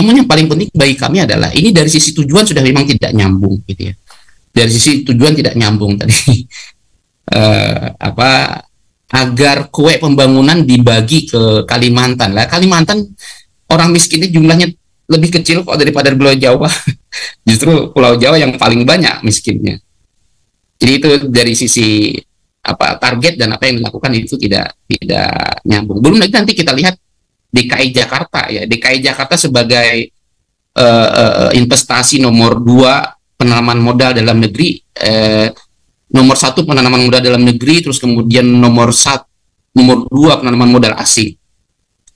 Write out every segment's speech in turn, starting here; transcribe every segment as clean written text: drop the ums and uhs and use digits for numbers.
Namun yang paling penting bagi kami adalah ini dari sisi tujuan sudah memang tidak nyambung gitu ya. Dari sisi tujuan tidak nyambung tadi. Agar kue pembangunan dibagi ke Kalimantan. Lah Kalimantan orang miskinnya jumlahnya lebih kecil kok daripada Pulau Jawa. Justru Pulau Jawa yang paling banyak miskinnya. Jadi itu dari sisi target dan apa yang dilakukan itu tidak nyambung. Belum lagi nanti kita lihat DKI Jakarta ya. DKI Jakarta sebagai investasi nomor 2 penanaman modal dalam negeri, nomor 1 penanaman modal dalam negeri, terus kemudian nomor 2 penanaman modal asing.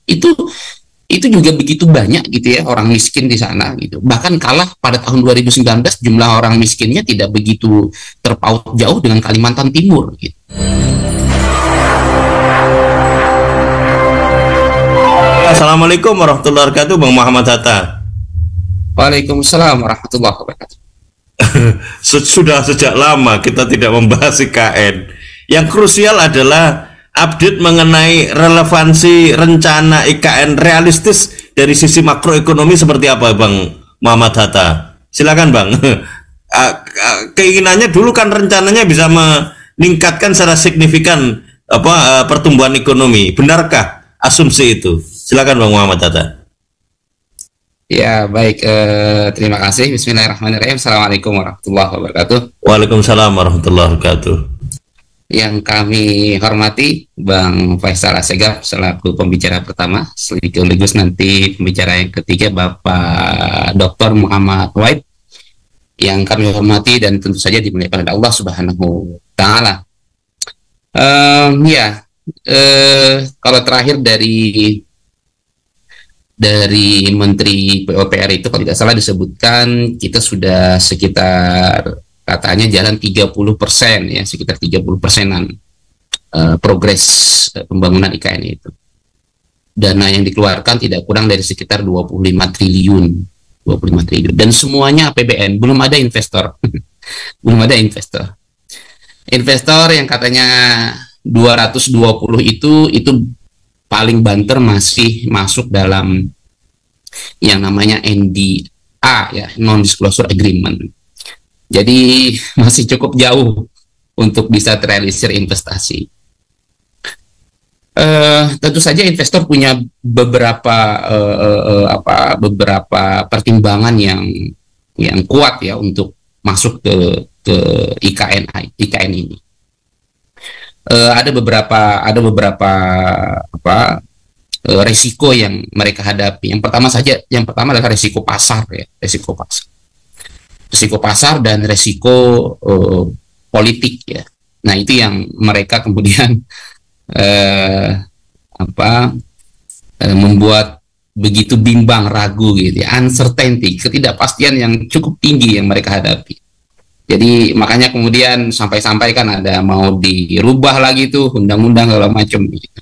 Itu juga begitu banyak gitu ya orang miskin di sana gitu. Bahkan kalah pada tahun 2019 jumlah orang miskinnya tidak begitu terpaut jauh dengan Kalimantan Timur gitu. Assalamualaikum warahmatullahi wabarakatuh, Bang Muhammad Hatta. Waalaikumsalam warahmatullahi wabarakatuh. Sudah sejak lama kita tidak membahas IKN. Yang krusial adalah update mengenai relevansi rencana IKN realistis dari sisi makroekonomi seperti apa, Bang Muhammad Hatta. Silakan, Bang. Keinginannya dulu kan rencananya bisa meningkatkan secara signifikan pertumbuhan ekonomi. Benarkah asumsi itu? Silakan, Bang Muhammad Hatta. Ya baik, terima kasih. Bismillahirrahmanirrahim. Assalamualaikum warahmatullahi wabarakatuh. Waalaikumsalam warahmatullahi wabarakatuh. Yang kami hormati Bang Faisal Assegaf selaku pembicara pertama, sekaligus nanti pembicara yang ketiga Bapak Dr. Muhammad Waib, yang kami hormati dan tentu saja dimuliakan oleh Allah Subhanahu wa Ta'ala. Kalau terakhir dari Menteri PUPR itu kalau tidak salah disebutkan kita sudah sekitar katanya jalan 30% ya, sekitar 30%-an progres pembangunan IKN itu. Dana yang dikeluarkan tidak kurang dari sekitar 25 triliun dan semuanya APBN, belum ada investor. Belum ada investor. Investor yang katanya 220 itu paling banter masih masuk dalam yang namanya NDA ya, non disclosure agreement. Jadi masih cukup jauh untuk bisa terrealisir investasi. Tentu saja investor punya beberapa pertimbangan yang kuat ya untuk masuk ke IKN ini. Ada beberapa resiko yang mereka hadapi. Yang pertama adalah resiko pasar ya, resiko pasar dan resiko politik ya. Nah itu yang mereka kemudian membuat begitu bimbang, ragu gitu ya, uncertainty, ketidakpastian yang cukup tinggi yang mereka hadapi. Jadi makanya kemudian sampai-sampai kan ada mau dirubah lagi tuh undang-undang segala macam gitu.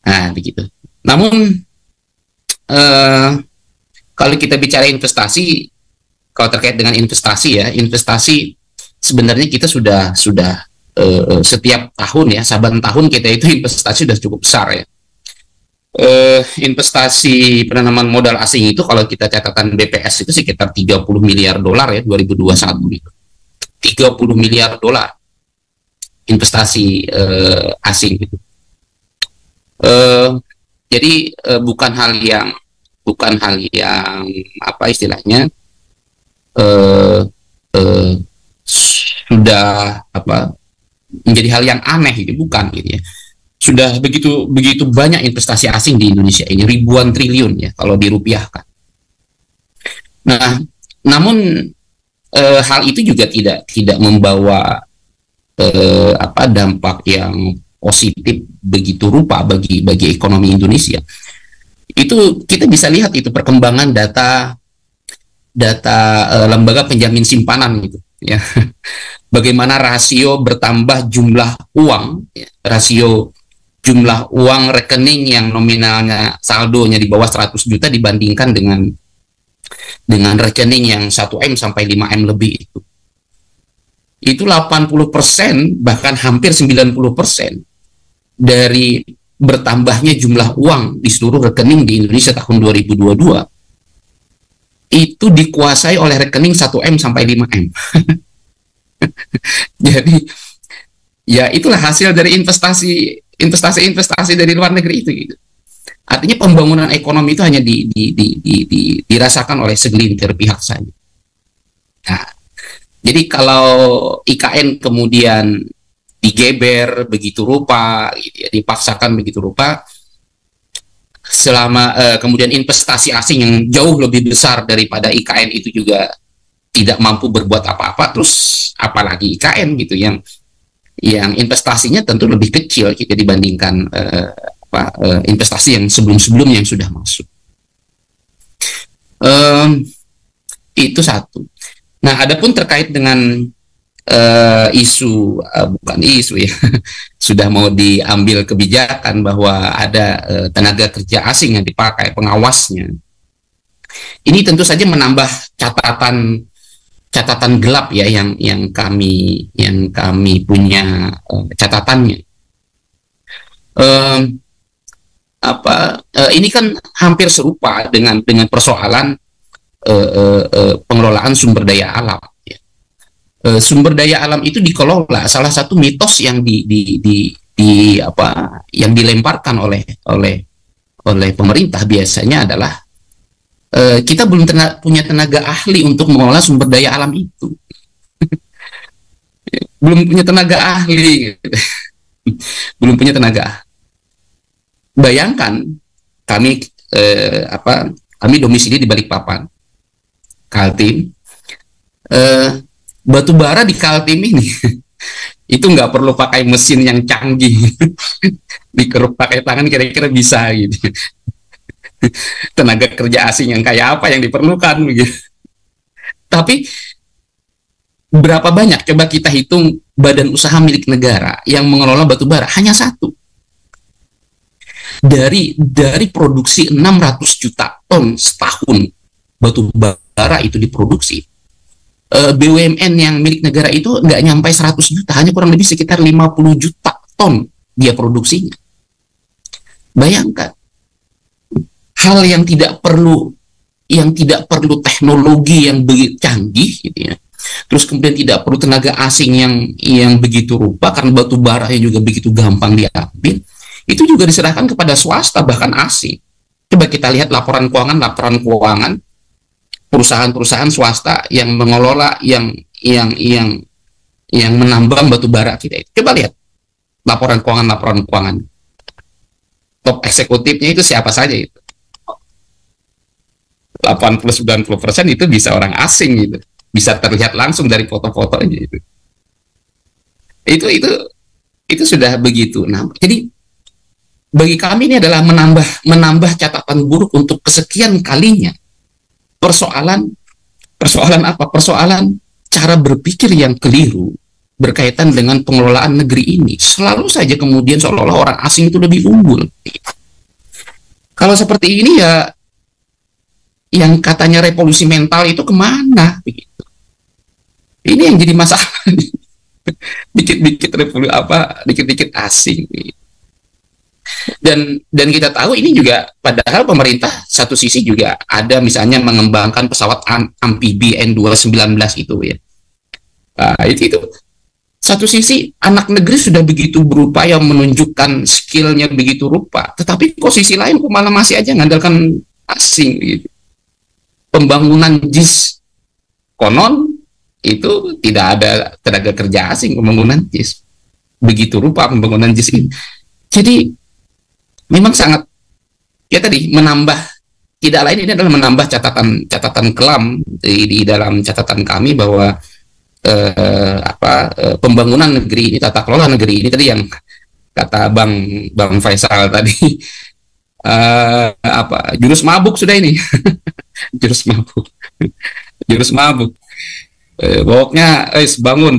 Nah begitu. Namun kalau kita bicara investasi, kalau terkait dengan investasi ya, investasi sebenarnya kita sudah setiap tahun ya, saban tahun kita itu investasi sudah cukup besar ya. Investasi penanaman modal asing itu kalau kita catatan BPS itu sekitar 30 miliar dolar ya 2021 itu. 30 miliar dolar investasi asing gitu. Jadi bukan hal yang apa istilahnya sudah menjadi hal yang aneh gitu, bukan gitu ya. Sudah begitu banyak investasi asing di Indonesia ini, ribuan triliun ya kalau dirupiahkan. Nah, namun hal itu juga tidak membawa dampak yang positif begitu rupa bagi ekonomi Indonesia. Itu kita bisa lihat itu perkembangan data lembaga penjamin simpanan gitu ya. Bagaimana rasio bertambah jumlah uang ya, rasio jumlah uang rekening yang nominalnya saldonya di bawah 100 juta dibandingkan dengan rekening yang 1M sampai 5M lebih itu 80% bahkan hampir 90% dari bertambahnya jumlah uang di seluruh rekening di Indonesia tahun 2022 itu dikuasai oleh rekening 1M sampai 5M. Jadi ya itulah hasil dari investasi dari luar negeri itu gitu. Artinya pembangunan ekonomi itu hanya dirasakan oleh segelintir pihak saja. Nah, jadi kalau IKN kemudian digeber begitu rupa, gitu ya, dipaksakan begitu rupa, selama kemudian investasi asing yang jauh lebih besar daripada IKN itu juga tidak mampu berbuat apa-apa, terus apalagi IKN gitu yang investasinya tentu lebih kecil gitu dibandingkan investasi yang sebelum-sebelumnya yang sudah masuk. Itu satu. Nah, adapun terkait dengan bukan isu ya, sudah mau diambil kebijakan bahwa ada tenaga kerja asing yang dipakai pengawasnya. Ini tentu saja menambah catatan gelap ya yang kami punya catatannya. Ini kan hampir serupa dengan persoalan pengelolaan sumber daya alam. Ya. Sumber daya alam itu dikelola. Salah satu mitos yang yang dilemparkan oleh pemerintah biasanya adalah kita belum punya tenaga ahli untuk mengelola sumber daya alam itu. Belum punya tenaga ahli. Belum punya tenaga ahli. Bayangkan kami domisili di Balikpapan, Kaltim, batu bara di Kaltim ini itu nggak perlu pakai mesin yang canggih, dikeruk pakai tangan kira-kira bisa gitu. Tenaga kerja asing yang kayak apa yang diperlukan gitu. Tapi berapa banyak coba kita hitung badan usaha milik negara yang mengelola batu bara? Hanya satu. Dari produksi 600 juta ton setahun batu bara itu diproduksi, BUMN yang milik negara itu nggak nyampe 100 juta, hanya kurang lebih sekitar 50 juta ton dia produksinya. Bayangkan, hal yang tidak perlu teknologi yang begitu canggih gitu ya, terus kemudian tidak perlu tenaga asing yang begitu rupa karena batu baranya juga begitu gampang diambil, itu juga diserahkan kepada swasta bahkan asing. Coba kita lihat laporan keuangan perusahaan-perusahaan swasta yang mengelola yang menambang batu bara kita itu. Coba lihat laporan keuangan top eksekutifnya itu siapa saja itu. 80-90% itu bisa orang asing gitu. Bisa terlihat langsung dari foto-fotonya itu. Itu sudah begitu. Nah, jadi bagi kami ini adalah menambah catatan buruk untuk kesekian kalinya. Persoalan apa? Persoalan cara berpikir yang keliru berkaitan dengan pengelolaan negeri ini. Selalu saja kemudian seolah-olah orang asing itu lebih unggul. Kalau seperti ini ya, yang katanya revolusi mental itu kemana? Begitu. Ini yang jadi masalah. Dikit-dikit asing. Gitu. Dan kita tahu ini juga padahal pemerintah satu sisi juga ada misalnya mengembangkan pesawat amfibi N219 itu ya. Itu satu sisi anak negeri sudah begitu berupaya menunjukkan skillnya begitu rupa, tetapi posisi lain kok malah masih aja ngandalkan asing gitu. Pembangunan JIS konon itu tidak ada tenaga kerja asing pembangunan JIS. Begitu rupa pembangunan JIS ini. Jadi memang sangat ya tadi menambah, tidak lain ini adalah menambah catatan kelam di dalam catatan kami bahwa pembangunan negeri ini, tata kelola negeri ini tadi yang kata Bang Faisal tadi jurus mabuk sudah ini. jurus mabuk pokoknya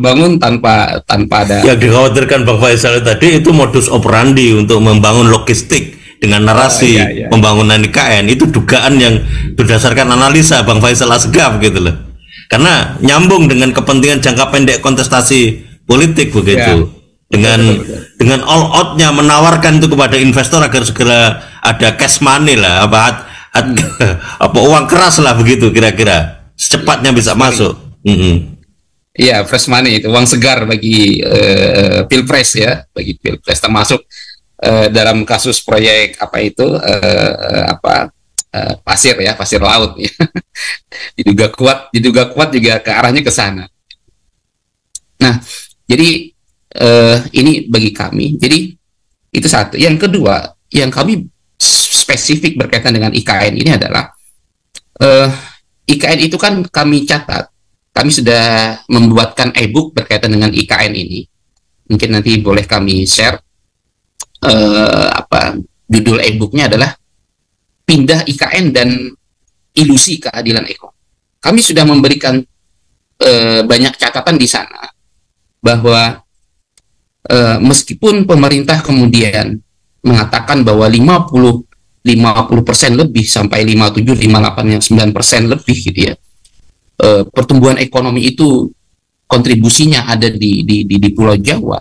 bangun tanpa ada. Yang dikhawatirkan Bang Faisal tadi itu modus operandi untuk membangun logistik dengan narasi pembangunan IKN, itu dugaan yang berdasarkan analisa Bang Faisal Asgaf gitu loh, karena nyambung dengan kepentingan jangka pendek kontestasi politik begitu ya. Dengan all outnya menawarkan itu kepada investor agar segera ada cash money lah, apa uang keras lah begitu kira-kira secepatnya bisa masuk. Iya, fresh money itu uang segar bagi pilpres ya, bagi pilpres, termasuk dalam kasus proyek apa itu pasir ya, pasir laut ya. diduga kuat juga ke arahnya ke sana. Nah, jadi ini bagi kami. Jadi itu satu. Yang kedua, yang kami spesifik berkaitan dengan IKN ini adalah IKN itu kan kami catat. Kami sudah membuatkan e-book berkaitan dengan IKN ini. Mungkin nanti boleh kami share. Judul e-booknya adalah Pindah IKN dan Ilusi Keadilan Ekonomi. Kami sudah memberikan banyak catatan di sana bahwa meskipun pemerintah kemudian mengatakan bahwa 50% lebih sampai 57, 58, 9% lebih gitu ya. Pertumbuhan ekonomi itu kontribusinya ada di Pulau Jawa.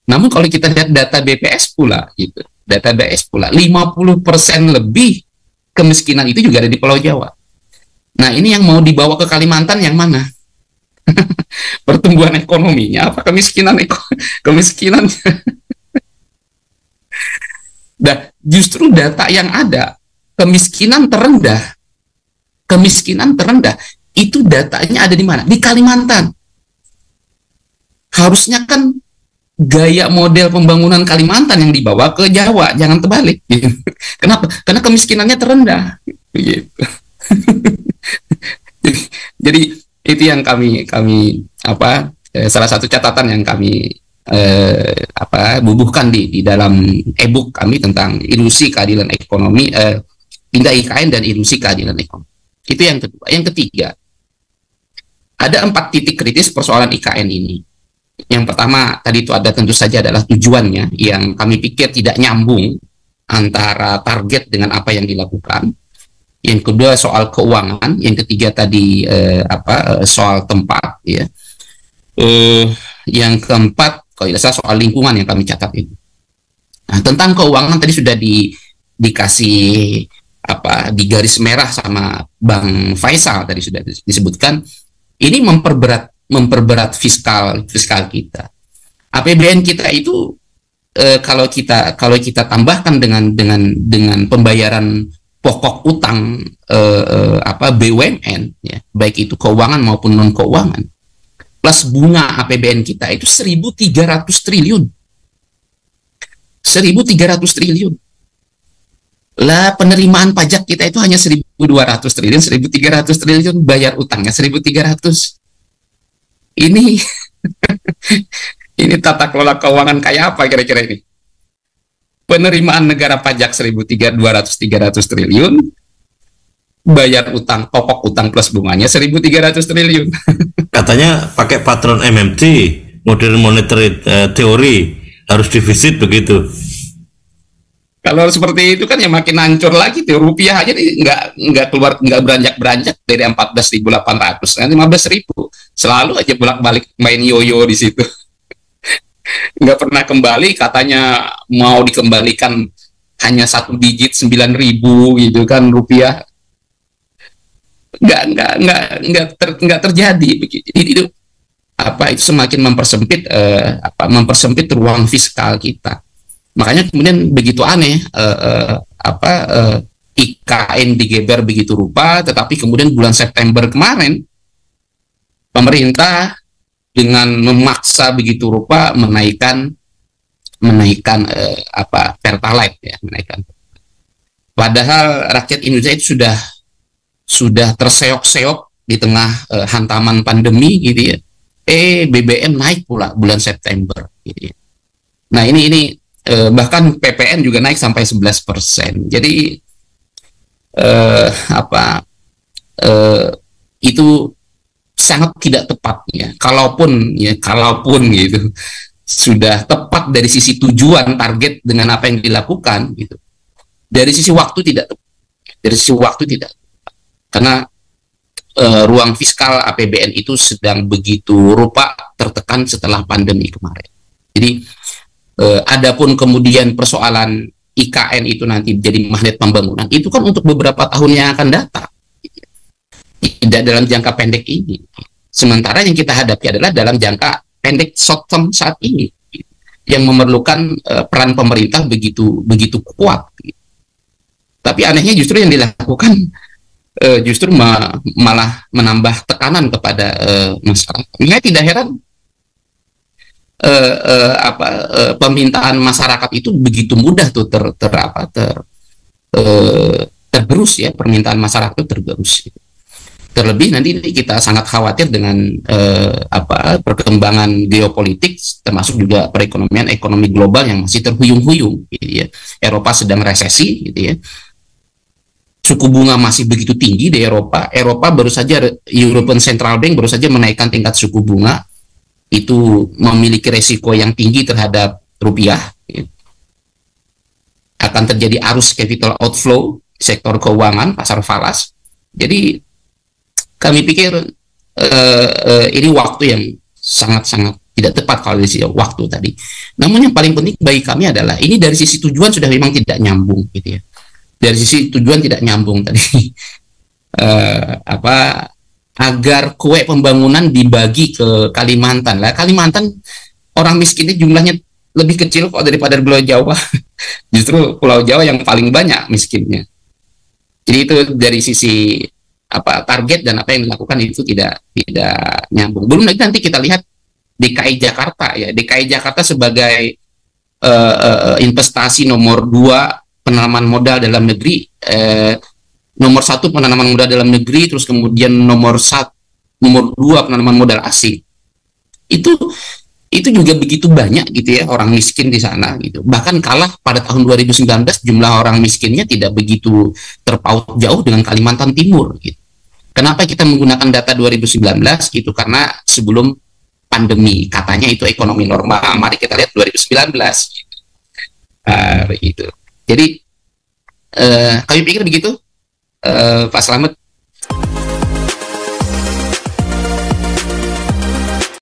Namun kalau kita lihat data BPS pula gitu, data BPS pula 50% lebih kemiskinan itu juga ada di Pulau Jawa. Nah, ini yang mau dibawa ke Kalimantan yang mana? Pertumbuhan ekonominya apa kemiskinannya? Dan justru data yang ada kemiskinan terendah itu datanya ada di mana? Di Kalimantan. Harusnya kan gaya model pembangunan Kalimantan yang dibawa ke Jawa, jangan terbalik. Kenapa? Karena kemiskinannya terendah. Jadi itu yang kami salah satu catatan yang kami bubuhkan di dalam e-book kami tentang ilusi keadilan ekonomi, Pindah IKN dan Ilusi Keadilan Ekonomi. Itu yang kedua. Yang ketiga, ada 4 titik kritis persoalan IKN ini. Yang pertama tadi itu ada tentu saja adalah tujuannya yang kami pikir tidak nyambung antara target dengan apa yang dilakukan. Yang kedua soal keuangan, yang ketiga tadi soal tempat ya. Yang keempat kalau tidak salah soal lingkungan yang kami catat itu. Nah, tentang keuangan tadi sudah dikasih di garis merah sama Bang Faisal tadi sudah disebutkan. Ini memperberat fiskal kita. APBN kita itu kalau kita tambahkan dengan pembayaran pokok utang BUMN ya, baik itu keuangan maupun non keuangan, plus bunga APBN kita itu 1.300 triliun. 1.300 triliun. Lah penerimaan pajak kita itu hanya 1.200 triliun, 1.300 triliun, bayar utangnya 1.300. Ini ini tata kelola keuangan kayak apa kira-kira ini? Penerimaan negara pajak 1.300 triliun, bayar utang, pokok utang plus bunganya 1.300 triliun. Katanya pakai patron MMT, modern monetary theory, harus defisit begitu. Kalau seperti itu kan ya makin hancur lagi tuh, rupiah aja nggak beranjak dari 14.800 nanti 15.000, selalu aja bolak-balik main yoyo di situ. Nggak pernah kembali, katanya mau dikembalikan hanya 1 digit 9.000 gitu kan rupiah. Nggak terjadi begitu. Jadi itu itu semakin mempersempit ruang fiskal kita. Makanya kemudian begitu aneh IKN digeber begitu rupa, tetapi kemudian bulan September kemarin pemerintah dengan memaksa begitu rupa menaikkan Pertalite ya, menaikkan. Padahal rakyat Indonesia itu sudah terseok-seok di tengah hantaman pandemi gitu ya. BBM naik pula bulan September gitu ya. Nah, ini bahkan PPN juga naik sampai 11%. Jadi itu sangat tidak tepat ya. Kalaupun gitu sudah tepat dari sisi tujuan target dengan apa yang dilakukan gitu. Dari sisi waktu tidak tepat. Karena ruang fiskal APBN itu sedang begitu rupa tertekan setelah pandemi kemarin. Jadi adapun kemudian persoalan IKN itu nanti jadi magnet pembangunan, itu kan untuk beberapa tahun yang akan datang, tidak dalam jangka pendek ini. Sementara yang kita hadapi adalah dalam jangka pendek short term saat ini, yang memerlukan peran pemerintah begitu kuat. Tapi anehnya justru yang dilakukan justru malah menambah tekanan kepada masyarakat. Makanya tidak heran permintaan masyarakat itu begitu mudah tuh tergerus ya, permintaan masyarakat itu tergerus. Terlebih nanti kita sangat khawatir dengan perkembangan geopolitik, termasuk juga perekonomian ekonomi global yang masih terhuyung-huyung, gitu ya. Eropa sedang resesi, gitu ya. Suku bunga masih begitu tinggi di Eropa. Eropa baru saja, European Central Bank baru saja menaikkan tingkat suku bunga. Itu memiliki resiko yang tinggi terhadap rupiah. Ya. Akan terjadi arus capital outflow sektor keuangan, pasar falas. Jadi kami pikir ini waktu yang sangat-sangat tidak tepat kalau dari sisi waktu tadi. Namun yang paling penting bagi kami adalah ini dari sisi tujuan sudah memang tidak nyambung, gitu ya. Dari sisi tujuan tidak nyambung tadi. Agar kue pembangunan dibagi ke Kalimantan. Lah Kalimantan orang miskinnya jumlahnya lebih kecil kok daripada Pulau Jawa. Justru Pulau Jawa yang paling banyak miskinnya. Jadi itu dari sisi target dan apa yang dilakukan itu tidak nyambung. Belum lagi nanti kita lihat DKI Jakarta ya. DKI Jakarta sebagai investasi nomor 2 penanaman modal dalam negeri, nomor 1 penanaman modal dalam negeri, terus kemudian nomor 2 penanaman modal asing. Itu juga begitu banyak gitu ya orang miskin di sana gitu. Bahkan kalah pada tahun 2019 jumlah orang miskinnya tidak begitu terpaut jauh dengan Kalimantan Timur gitu. Kenapa kita menggunakan data 2019 gitu? Karena sebelum pandemi katanya itu ekonomi normal. Mari kita lihat 2019 gitu. Begitu. Jadi kami pikir begitu Pak Slamet.